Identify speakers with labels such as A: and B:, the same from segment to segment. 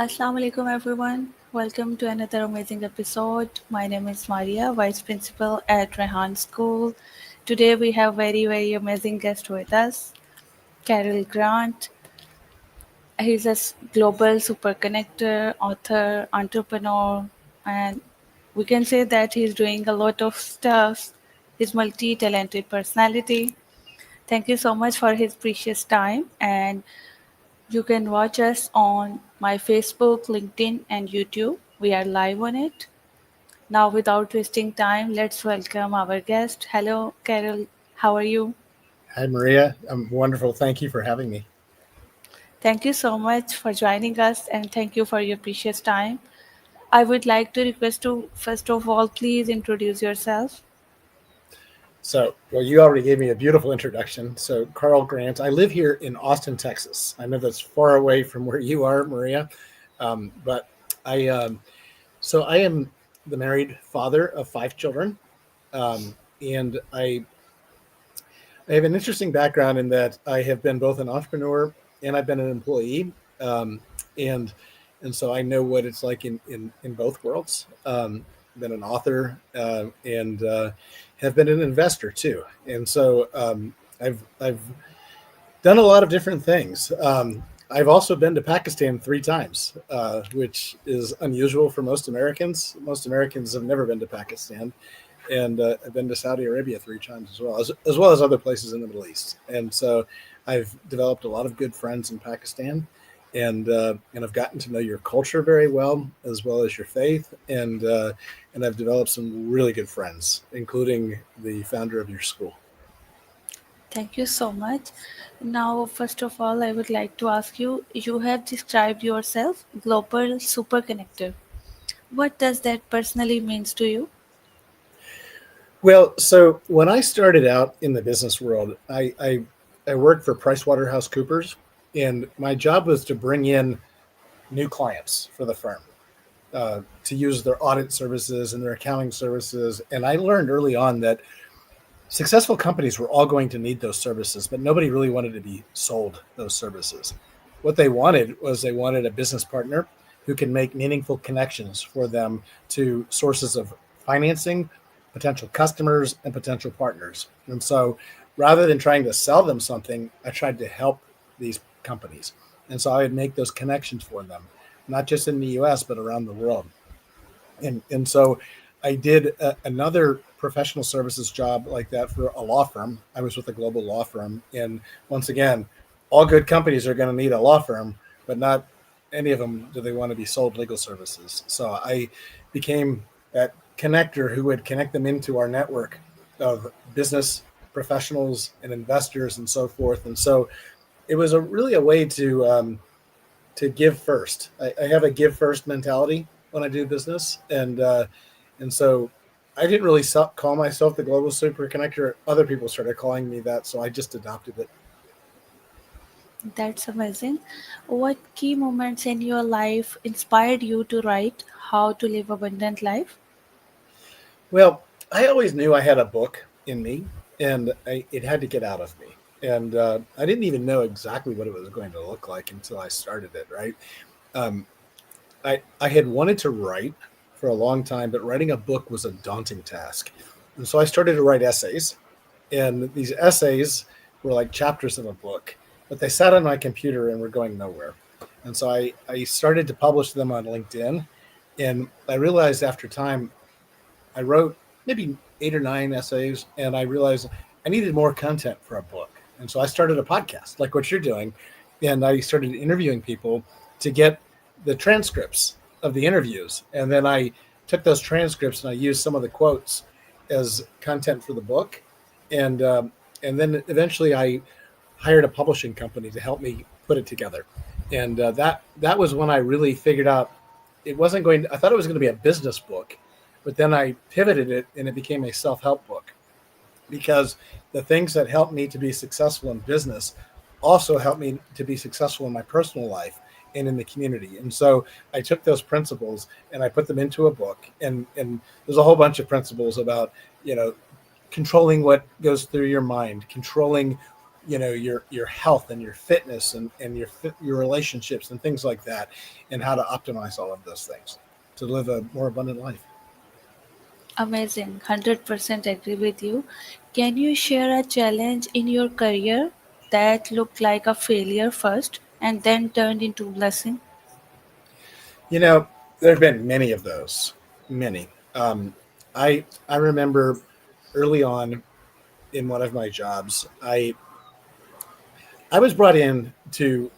A: Assalamu alaikum everyone. Welcome to another amazing episode. My name is Maria, Vice Principal at Rehan School. Today we have very amazing guest with us, Carol Grant. He's a global super connector, author, entrepreneur, and we can say that he's doing a lot of stuff. He's multi-talented personality. Thank you so much for his precious time and you can watch us on my Facebook, LinkedIn, and YouTube. We are live on it. Now, without wasting time, let's welcome our guest. Hello, Carol. How are you?
B: Hi, Maria. I'm wonderful. Thank you for having me.
A: Thank you so much for joining us and thank you for your precious time. I would like to request to, first of all, please introduce yourself.
B: You already gave me a beautiful introduction. So, Carl Grant, I live here in Austin, Texas. I know that's far away from where you are, Maria, but I I am the married father of five children, and I have an interesting background in that I have been both an entrepreneur and I've been an employee, and so I know what it's like in both worlds. Been an author and have been an investor too, and so I've done a lot of different things. I've also been to Pakistan three times, which is unusual for most Americans. Most Americans have never been to Pakistan, and I've been to Saudi Arabia three times as well as other places in the Middle East. And so I've developed a lot of good friends in Pakistan, and I've gotten to know your culture very well as your faith, and I've developed some really good friends, including the founder of your school.
A: Thank you so much. Now, first of all, I would like to ask you you have described yourself global super connector. What does that personally means to you?
B: Well, so when I started out in the business world, I worked for PricewaterhouseCoopers, and my job was to bring in new clients for the firm to use their audit services and their accounting services. And I learned early on that successful companies were all going to need those services, but nobody really wanted to be sold those services. What they wanted a business partner who can make meaningful connections for them to sources of financing, potential customers, and potential partners. And so rather than trying to sell them something, I tried to help these companies. And so I would make those connections for them, not just in the US, but around the world. And so I did another professional services job like that for a law firm. I was with a global law firm, and once again, all good companies are going to need a law firm, but not any of them do they want to be sold legal services. So I became that connector who would connect them into our network of business professionals and investors and so forth. And so it was really a way to give first. I have a give first mentality when I do business, and so I didn't really call myself the global super connector. Other people started calling me that, so I just adopted it.
A: That's amazing. What key moments in your life inspired you to write How to Live Abundant Life?
B: Well, I always knew I had a book in me, and it had to get out of me. And I didn't even know exactly what it was going to look like until I started it. Right. Um, I had wanted to write for a long time, but writing a book was a daunting task. And so I started to write essays. And these essays were like chapters of a book, but they sat on my computer and were going nowhere. And so I started to publish them on LinkedIn. And I realized after time, I wrote maybe eight or nine essays, and I realized I needed more content for a book. And so I started a podcast like what you're doing. And I started interviewing people to get the transcripts of the interviews. And then I took those transcripts and I used some of the quotes as content for the book. And then eventually I hired a publishing company to help me put it together. And that was when I really figured out it wasn't going to, I thought it was going to be a business book, but then I pivoted it and it became a self-help book because the things that helped me to be successful in business also helped me to be successful in my personal life and in the community. And so I took those principles and I put them into a book. And there's a whole bunch of principles about, you know, controlling what goes through your mind, controlling your health and your fitness and your relationships and things like that, and how to optimize all of those things to live a more abundant life.
A: Amazing. 100% agree with you. Can you share a challenge in your career that looked like a failure first and then turned into blessing?
B: You know, there have been many of those, many. I remember early on in one of my jobs, I was brought in to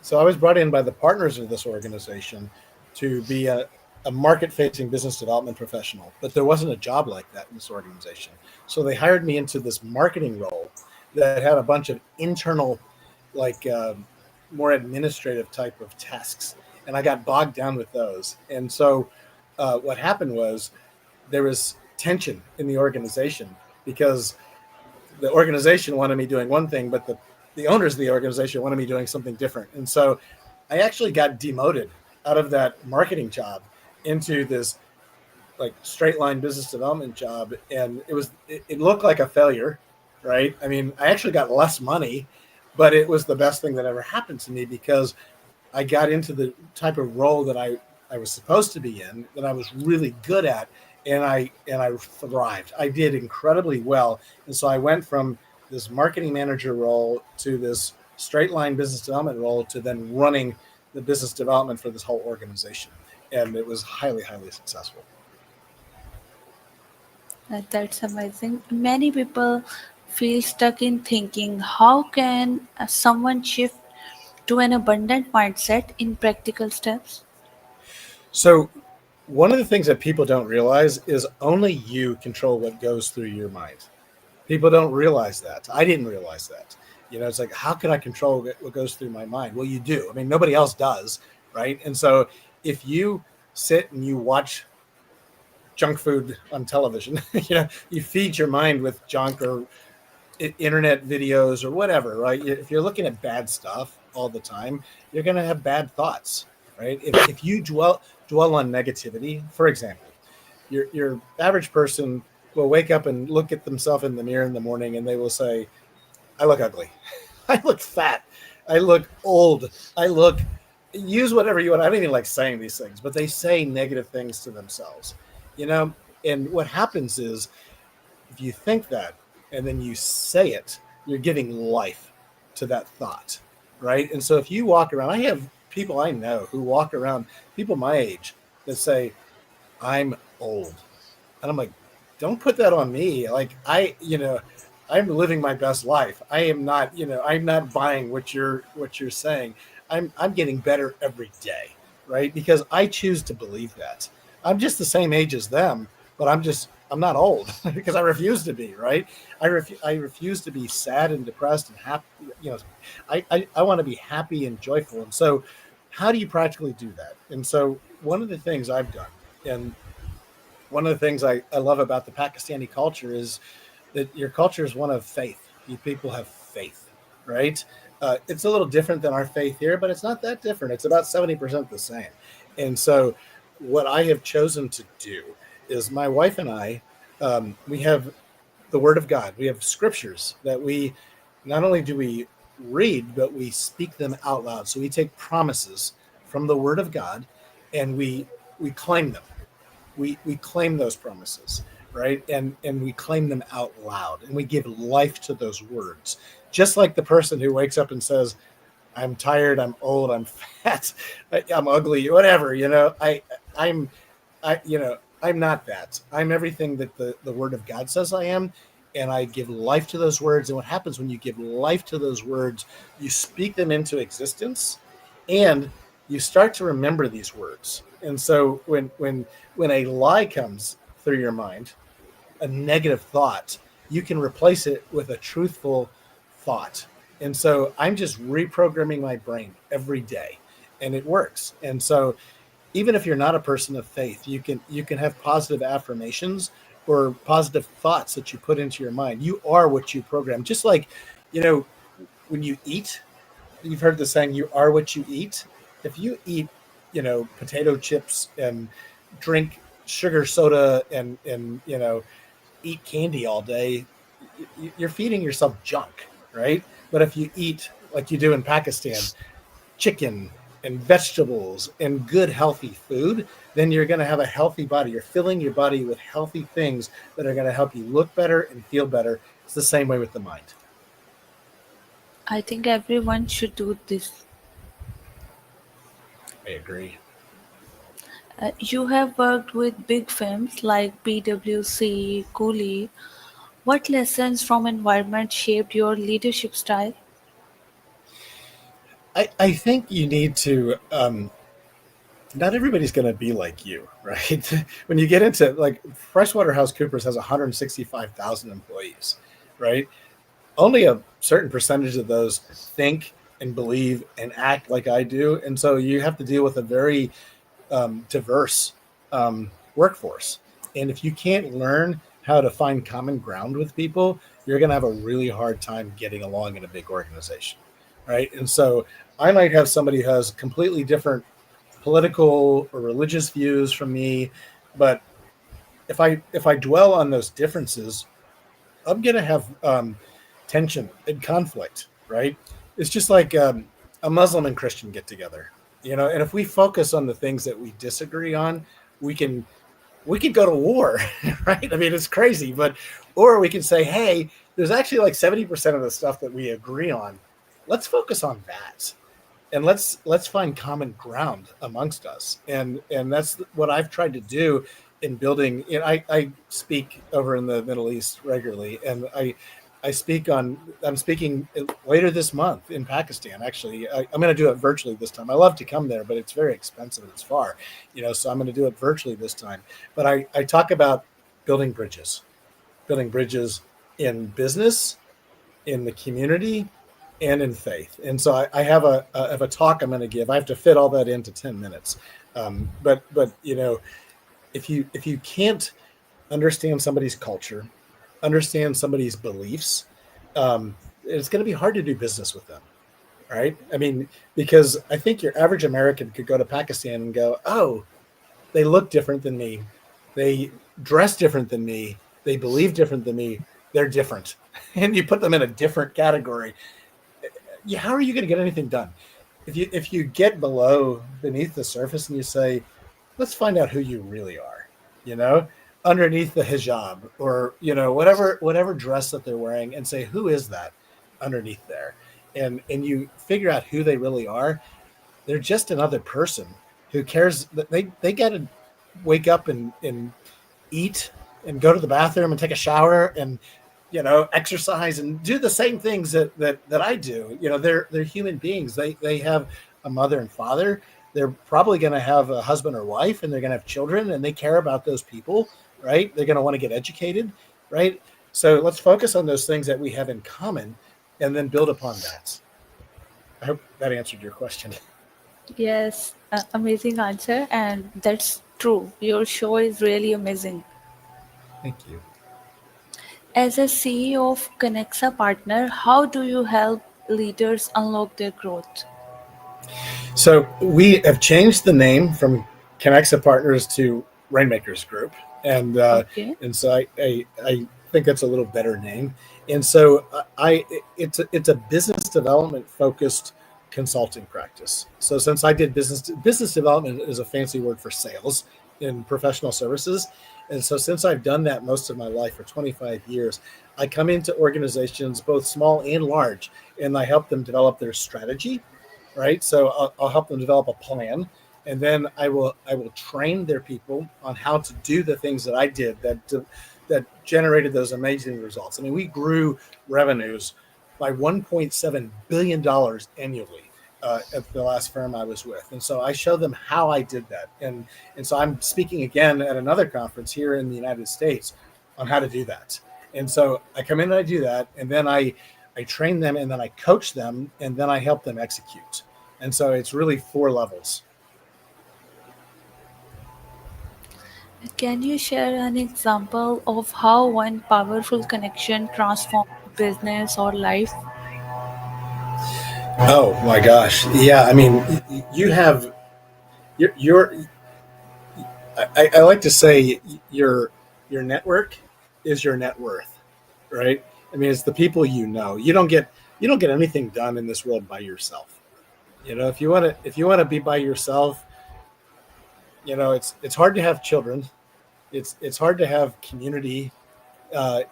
B: so I was brought in by the partners of this organization to be a market facing business development professional, but there wasn't a job like that in this organization. So they hired me into this marketing role that had a bunch of internal, like more administrative type of tasks, and I got bogged down with those. And so what happened was there was tension in the organization because the organization wanted me doing one thing, but the owners of the organization wanted me doing something different. And so I actually got demoted out of that marketing job into this like straight line business development job, and it looked like a failure, right? I mean, I actually got less money, but it was the best thing that ever happened to me because I got into the type of role that I was supposed to be in, that I was really good at, and I thrived. I did incredibly well, and so I went from this marketing manager role to this straight line business development role to then running the business development for this whole organization, and it was highly successful.
A: That's amazing. Many people feel stuck in thinking, how can someone shift to an abundant mindset in practical steps?
B: So one of the things that people don't realize is only you control what goes through your mind. People don't realize that. I didn't realize that. It's like, how can I control what goes through my mind? Well, you do. I mean, nobody else does, right? And so if you sit and you watch junk food on television, you feed your mind with junk or internet videos or whatever, right? If you're looking at bad stuff all the time, you're going to have bad thoughts, right? If you dwell on negativity, for example, your average person will wake up and look at themselves in the mirror in the morning and they will say, I look ugly. I look fat. I look old. I look, use whatever you want. I don't even like saying these things, but they say negative things to themselves, you know? And what happens is if you think that and then you say it, you're giving life to that thought, right? And so if you walk around, I have people I know who walk around, people my age, that say, I'm old. And I'm like, don't put that on me. Like I'm living my best life. I am not, I'm not buying what you're saying. I'm getting better every day, right? Because I choose to believe that. I'm just the same age as them, but I'm not old because I refuse to be, right? I refuse to be sad and depressed and happy. You know, I want to be happy and joyful. And so how do you practically do that? And so one of the things I've done, and one of the things I love about the Pakistani culture is that your culture is one of faith. You people have faith, right? It's a little different than our faith here, but it's not that different. It's about 70% the same. And so, what I have chosen to do is my wife and I, we have the Word of God. We have scriptures that we not only do we read, but we speak them out loud. So we take promises from the Word of God, and we claim them. We claim those promises, right? And we claim them out loud, and we give life to those words, just like the person who wakes up and says, I'm tired, I'm old, I'm fat, I'm ugly, whatever. I'm not that. I'm everything that the Word of God says I am, and I give life to those words. And what happens when you give life to those words, you speak them into existence, and you start to remember these words. And so when a lie comes through your mind, a negative thought, you can replace it with a truthful thought. And so I'm just reprogramming my brain every day, and it works. And so even if you're not a person of faith, you can have positive affirmations or positive thoughts that you put into your mind. You are what you program. Just like, you know, when you eat, you've heard the saying, you are what you eat. If you eat, potato chips and drink sugar soda and eat candy all day, you're feeding yourself junk, right? But if you eat like you do in Pakistan, chicken and vegetables and good healthy food, then you're going to have a healthy body. You're filling your body with healthy things that are going to help you look better and feel better. It's the same way with the mind.
A: I think everyone should do this.
B: I agree.
A: You have worked with big firms like PwC, Cooley. What lessons from environment shaped your leadership style?
B: I think you need to not everybody's going to be like you, right? When you get into like PricewaterhouseCoopers has 165,000 employees, right? Only a certain percentage of those think and believe and act like I do, and so you have to deal with a very diverse workforce. And if you can't learn how to find common ground with people, you're going to have a really hard time getting along in a big organization, right? And so I might have somebody who has completely different political or religious views from me, but if I dwell on those differences, I'm going to have tension and conflict, right? It's just like a Muslim and Christian get together, and if we focus on the things that we disagree on, we can we could go to war, right? I mean, it's crazy, but or we can say, hey, there's actually like 70% of the stuff that we agree on. Let's focus on that, and let's find common ground amongst us, and that's what I've tried to do in building. I speak over in the Middle East regularly, and I'm speaking later this month in Pakistan. Actually, I'm going to do it virtually this time. I love to come there, but it's very expensive and it's far, so I'm going to do it virtually this time. But I talk about building bridges, building bridges in business, in the community, and in faith. And so I have a talk I'm going to give. I have to fit all that into 10 minutes. But if you can't understand somebody's culture, understand somebody's beliefs, it's going to be hard to do business with them, right? I mean, because I think your average American could go to Pakistan and go, oh, they look different than me, they dress different than me, they believe different than me, they're different, and you put them in a different category. Yeah, how are you going to get anything done if you get beneath the surface and you say, let's find out who you really are, you know, underneath the hijab or whatever dress that they're wearing, and say, who is that underneath there, and you figure out who they really are. They're just another person who cares that they got to wake up and eat and go to the bathroom and take a shower and exercise and do the same things that I do. They're human beings. They have a mother and father. They're probably going to have a husband or wife, and they're going to have children, and they care about those people, right? They're going to want to get educated, right? So let's focus on those things that we have in common, and then build upon that. I hope that answered your question.
A: Yes, amazing answer, and that's true. Your show is really amazing.
B: Thank you.
A: As a CEO of Connexa Partner, how do you help leaders unlock their growth?
B: So we have changed the name from Connexa Partners to Rainmakers Group, and
A: Okay.
B: I think that's a little better name. And so it's a business development focused consulting practice. So since I did business development is a fancy word for sales in professional services, and so since I've done that most of my life for 25 years, I come into organizations both small and large, and I help them develop their strategy, right? So I'll help them develop a plan, and then I will train their people on how to do the things that I did that generated those amazing results. I mean, we grew revenues by 1.7 billion dollars annually at the last firm I was with, and so I show them how I did that, and so I'm speaking again at another conference here in the United States on how to do that. And so I come in and I do that, and then I train them, and then I coach them, and then I help them execute. And so it's really 4 levels.
A: Can you share an example of how one powerful connection transformed business or life?
B: Oh my gosh. Yeah. I mean, you have your I like to say your network is your net worth, right? I mean, it's the people you know. You don't get you don't get anything done in this world by yourself. If you want to be by yourself, it's hard to have children. It's hard to have community uh,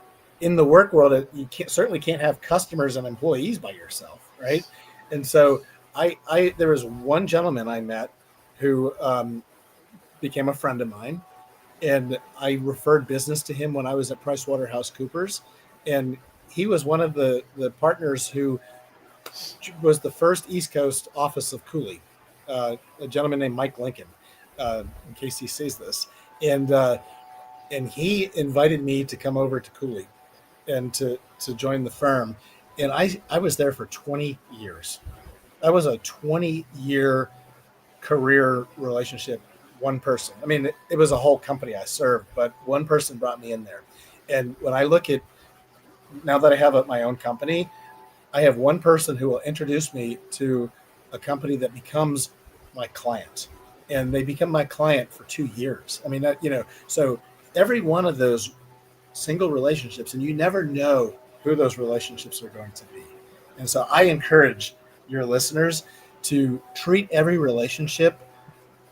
B: in the work world. You certainly can't have customers and employees by yourself, right? And so I there was one gentleman I met who became a friend of mine, and I referred business to him when I was at PricewaterhouseCoopers, and he was one of the partners who was the first East Coast office of Cooley, a gentleman named Mike Lincoln, in case he sees this, and uh, and he invited me to come over to Cooley and to join the firm, and I was there for 20 years. That was a 20-year career relationship. One person. I mean, it was a whole company I served, but one person brought me in there. And when I look at now that I have my own company, I have one person who will introduce me to a company that becomes my client, and they become my client for 2 years. I mean, so every one of those single relationships, and you never know who those relationships are going to be. And so I encourage your listeners to treat every relationship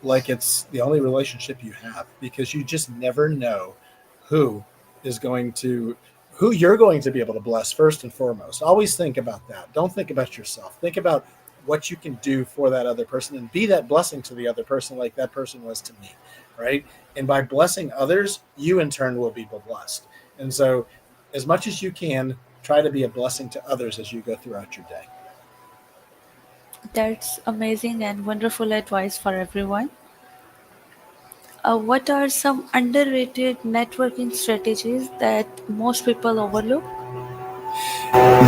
B: like it's the only relationship you have, because you just never know who is going to who you're going to be able to bless first and foremost. Always think about that. Don't think about yourself. Think about what you can do for that other person and be that blessing to the other person like that person was to me, right? And by blessing others, you in turn will be blessed. And so as much as you can, try to be a blessing to others as you go throughout your day.
A: That's amazing and wonderful advice for everyone. What are some underrated networking strategies that most people overlook?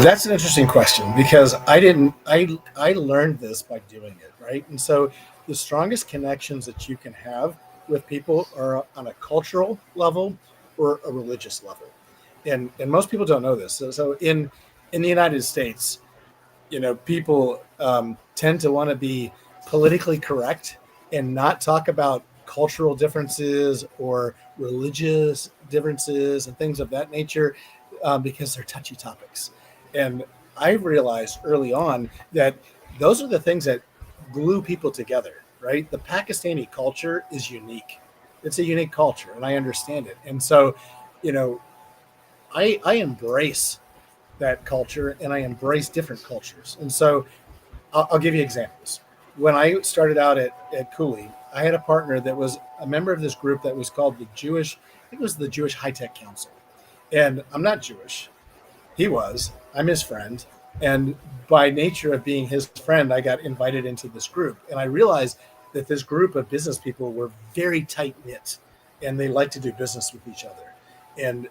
B: That's an interesting question because I didn't I learned this by doing it, right? And so the strongest connections that you can have with people are on a cultural level or a religious level. And most people don't know this. So in the United States, people tend to want to be politically correct and not talk about cultural differences or religious differences and things of that nature, because they're touchy topics. And I realized early on that those are the things that glue people together, right? The Pakistani culture is unique. It's a unique culture, and I understand it. And so, you know, I embrace that culture and I embrace different cultures. And so I'll give you examples. When I started out at Cooley, I had a partner that was a member of this group that was called I think it was the Jewish High Tech Council. And I'm not Jewish. He was. I'm his friend. And by nature of being his friend, I got invited into this group. And I realized that this group of business people were very tight knit and they like to do business with each other. And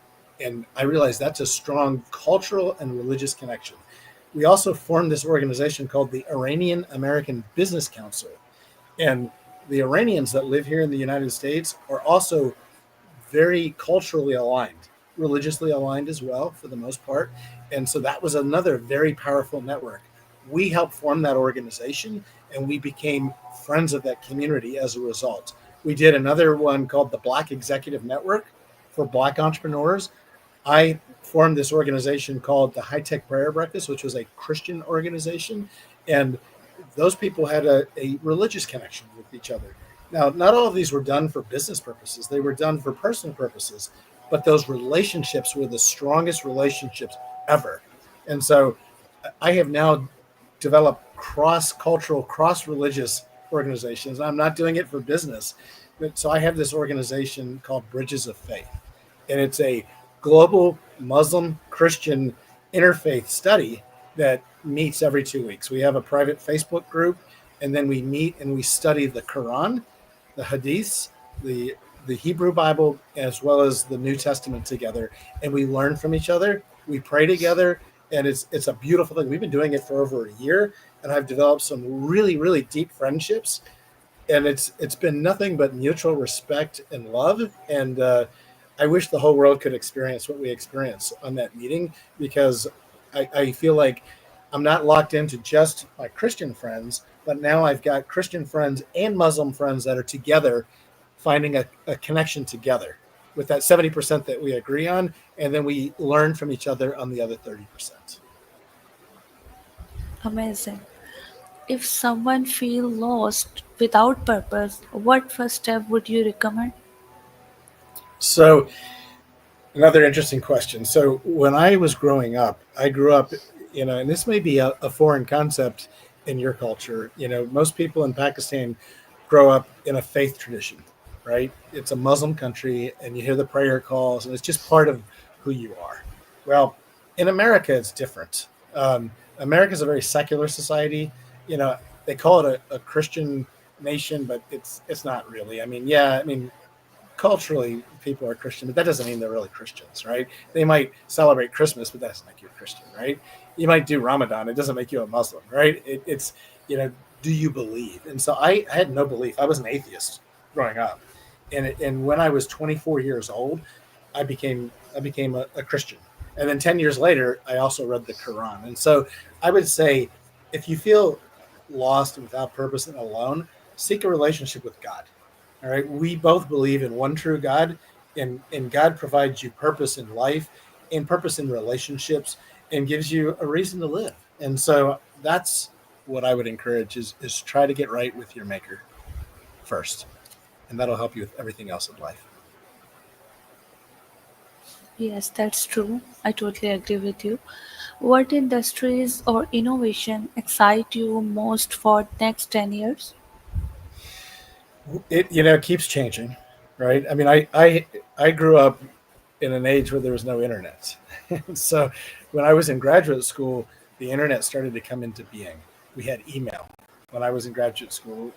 B: I realized that's a strong cultural and religious connection. We also formed this organization called the Iranian American Business Council. And the Iranians that live here in the United States are also very culturally aligned, religiously aligned as well, for the most part. And so that was another very powerful network. We helped form that organization and we became friends of that community as a result. We did another one called the Black Executive Network for Black entrepreneurs. I formed this organization called the High Tech Prayer Breakfast, which was a Christian organization. And those people had a religious connection with each other. Now, not all of these were done for business purposes, they were done for personal purposes, but those relationships were the strongest relationships ever. And so I have now developed cross cultural, cross religious organizations. I'm not doing it for business. But so I have this organization called Bridges of Faith, and it's a global Muslim Christian interfaith study that meets every 2 weeks. We have a private Facebook group, and then we meet and we study the Quran, the Hadiths, the Hebrew Bible, as well as the New Testament together, and we learn from each other. We pray together, and it's a beautiful thing. We've been doing it for over a year, and I've developed some really deep friendships, and it's been nothing but mutual respect and love. And I wish the whole world could experience what we experience on that meeting, because I feel like I'm not locked into just my Christian friends, but now I've got Christian friends and Muslim friends that are together, finding a connection together with that 70% that we agree on, and then we learn from each other on the other 30%.
A: Amazing. If someone feel lost without purpose, what first step would you recommend?
B: So another interesting question. So when I was growing up, I grew up, and this may be a foreign concept in your culture. Most people in Pakistan grow up in a faith tradition, right? It's a Muslim country, and you hear the prayer calls, and it's just part of who you are. Well, in America, it's different. America is a very secular society. You know, they call it a Christian nation, but it's not really. I mean, yeah, I mean, culturally people are Christian, but that doesn't mean they're really Christians, right? They might celebrate Christmas, but that doesn't make you a Christian, right? You might do Ramadan, it doesn't make you a Muslim, right? It's you know, do you believe? And so I had no belief. I was an atheist growing up, and when I was 24 years old, I became a Christian, and then 10 years later, I also read the Quran. And so I would say, if you feel lost and without purpose and alone, seek a relationship with God. All right. We both believe in one true God, and God provides you purpose in life and purpose in relationships and gives you a reason to live. And so that's what I would encourage is try to get right with your maker first. And that'll help you with everything else in life.
A: Yes, that's true. I totally agree with you. What industries or innovation excite you most for next 10 years?
B: It keeps changing, right? I mean, I grew up in an age where there was no internet. So when I was in graduate school, the internet started to come into being. We had email when I was in graduate school.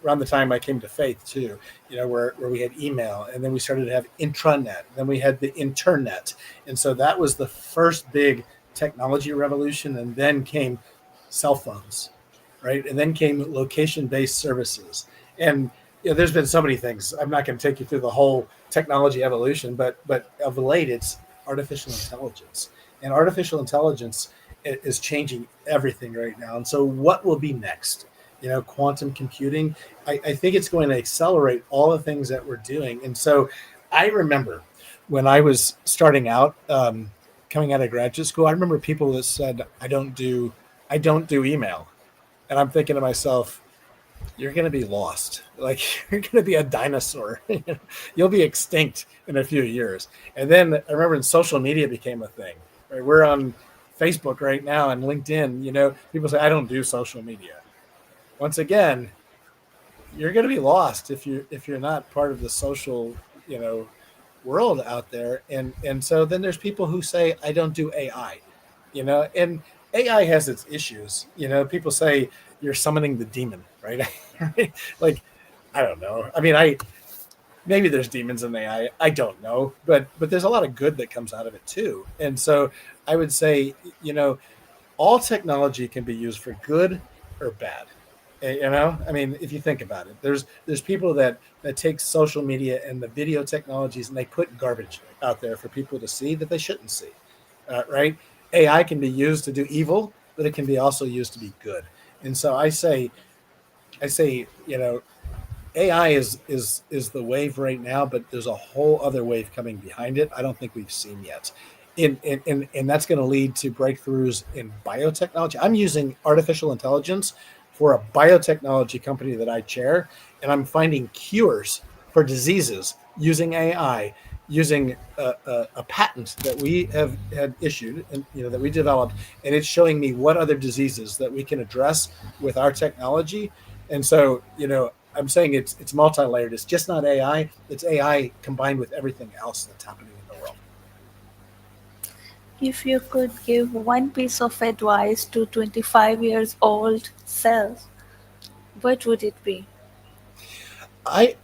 B: Around the time I came to faith too, where we had email, and then we started to have intranet, then we had the internet. And so that was the first big technology revolution. And then came cell phones, right? And then came location based services. And there's been so many things. I'm not going to take you through the whole technology evolution, but of late it's artificial intelligence, and artificial intelligence is changing everything right now. And so, what will be next? Quantum computing. I think it's going to accelerate all the things that we're doing. And so, I remember when I was starting out, coming out of graduate school, I remember people that said, I don't do email," and I'm thinking to myself, you're going to be lost. Like, you're going to be a dinosaur. You'll be extinct in a few years. And then I remember when social media became a thing. Right? We're on Facebook right now and LinkedIn. People say I don't do social media. Once again, you're going to be lost if you're not part of the social you know world out there. And so then there's people who say I don't do AI. And AI has its issues. People say you're summoning the demon, right? Like, I don't know. I mean, I maybe there's demons in AI. I don't know, but there's a lot of good that comes out of it too. And so I would say, all technology can be used for good or bad. I mean, if you think about it, there's people that take social media and the video technologies, and they put garbage out there for people to see that they shouldn't see, right? AI can be used to do evil, but it can be also used to be good. And so I say, AI is the wave right now, but there's a whole other wave coming behind it. I don't think we've seen yet. And that's going to lead to breakthroughs in biotechnology. I'm using artificial intelligence for a biotechnology company that I chair, and I'm finding cures for diseases using AI, using a patent that we have had issued and that we developed, and it's showing me what other diseases that we can address with our technology. And so, I'm saying it's multi-layered. It's just not AI. It's AI combined with everything else that's happening in the world.
A: If you could give one piece of advice to 25 years old self, what would it be?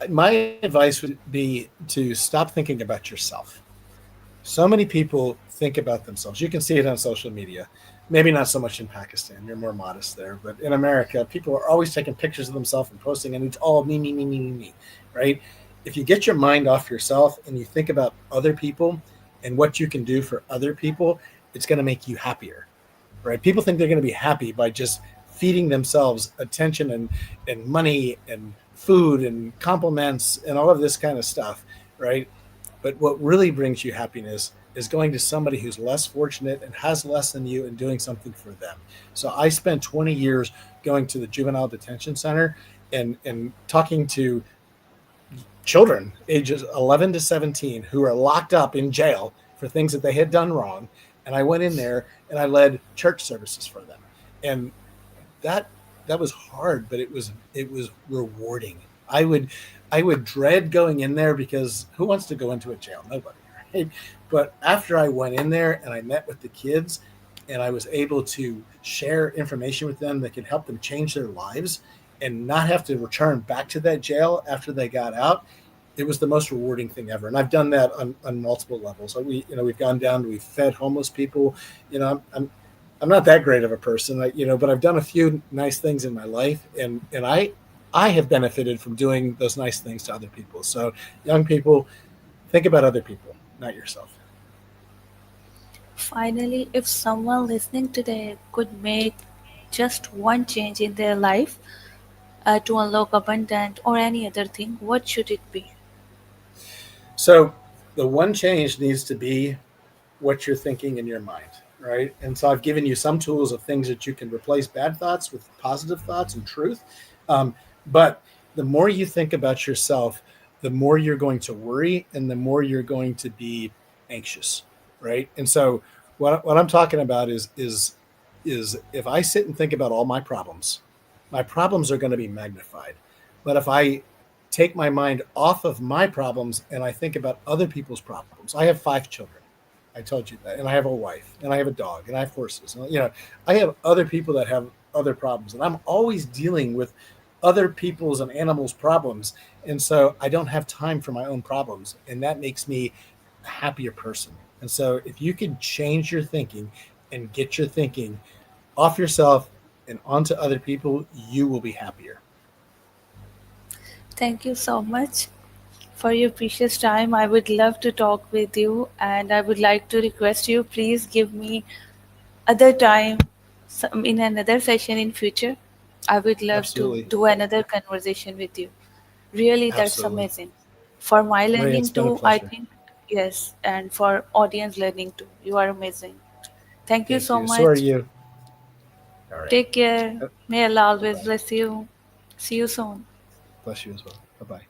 B: My advice would be to stop thinking about yourself. So many people think about themselves. You can see it on social media. Maybe not so much in Pakistan. You're more modest there, but in America, people are always taking pictures of themselves and posting, and it's all me, me, me, me, me, me, right? If you get your mind off yourself and you think about other people and what you can do for other people, it's going to make you happier, right? People think they're going to be happy by just feeding themselves attention and money and food and compliments and all of this kind of stuff, right? But what really brings you happiness is going to somebody who's less fortunate and has less than you and doing something for them. So I spent 20 years going to the juvenile detention center and talking to children ages 11 to 17 who are locked up in jail for things that they had done wrong. And I went in there and I led church services for them. And that that was hard, but it was rewarding. I would I would dread going in there because who wants to go into a jail? Nobody, right? But after I went in there and I met with the kids and I was able to share information with them that could help them change their lives and not have to return back to that jail after they got out, it was the most rewarding thing ever. And I've done that on multiple levels. We've gone down, we've fed homeless people. I'm not that great of a person, but I've done a few nice things in my life, and I have benefited from doing those nice things to other people. So, young people, think about other people, not yourself.
A: Finally, if someone listening today could make just one change in their life to unlock abundance or any other thing, what should it be?
B: So, the one change needs to be what you're thinking in your mind, right? And so I've given you some tools of things that you can replace bad thoughts with positive thoughts and truth. Um, but the more you think about yourself, the more you're going to worry and the more you're going to be anxious, right? And so what I'm talking about is if I sit and think about all my problems are going to be magnified. But if I take my mind off of my problems and I think about other people's problems, I have 5 children. I told you that. And I have a wife and I have a dog and I have horses. And, I have other people that have other problems. And I'm always dealing with other people's and animals' problems. And so I don't have time for my own problems. And that makes me a happier person. And so if you could change your thinking and get your thinking off yourself and onto other people, you will be happier.
A: Thank you so much for your precious time. I would love to talk with you, and I would like to request you please give me other time in another session in future. I would love to
B: Absolutely.
A: do another conversation with you. Really, that's
B: Absolutely.
A: amazing. For my
B: Maria, it's
A: learning
B: been a
A: too, I
B: pleasure.
A: think, yes, and for audience learning too. You are amazing. Thank you
B: Thank
A: so
B: you. So are
A: much.
B: you. All right.
A: Take care. May Allah
B: Bye
A: always
B: bye.
A: bless you. See you soon.
B: Bless you as well. Bye bye.